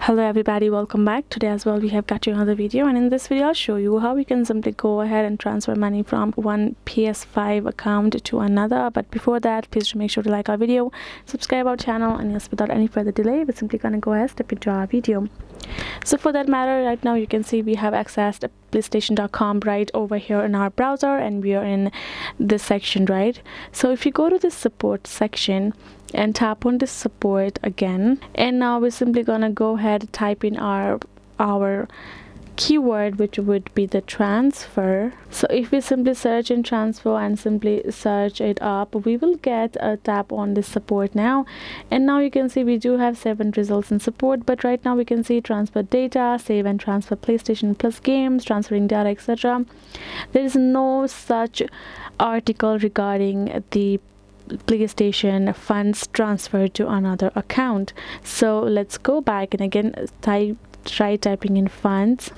Hello everybody, welcome back. Today as well we have got you another video, and in this video I'll show you how we can simply go ahead and transfer money from one PS5 account to another. But before that, please make sure to like our video, subscribe our channel, and yes, without any further delay, we're simply gonna go ahead and step into our video. So for that matter, right now you can see we have accessed PlayStation.com right over here in our browser, and we are in this section, right? So if you go to the support section and tap on this support again, and now we're simply gonna go ahead and type in our keyword, which would be the transfer. So if we simply search in transfer and simply search it up, we will get a tap on this support now, and now you can see we do have 7 results in support. But right now we can see transfer data, save and transfer PlayStation Plus games, transferring data, etc. There is no such article regarding the PlayStation funds transferred to another account. So let's go back and again try typing in funds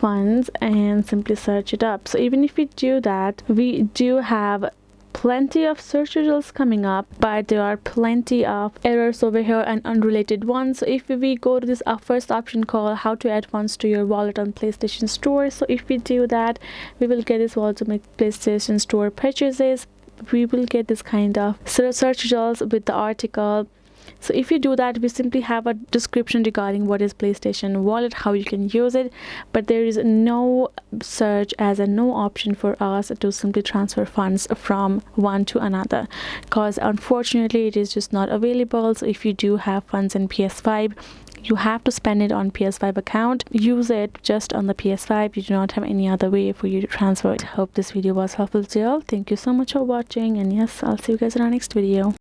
and simply search it up. So even if we do that, we do have plenty of search results coming up, but there are plenty of errors over here and unrelated ones. So if we go to this first option called how to add funds to your wallet on PlayStation Store, so if we do that, we will get this wallet to make PlayStation Store purchases. We will get this kind of search results with the article. So if you do that, we simply have a description regarding what is PlayStation Wallet, how you can use it, but there is no search as a no option for us to simply transfer funds from one to another, because unfortunately it is just not available. So if you do have funds in PS5, you have to spend it on PS5 account, use it just on the PS5. You do not have any other way for you to transfer it. Hope this video was helpful to you all. Thank you so much for watching, and yes, I'll see you guys in our next video.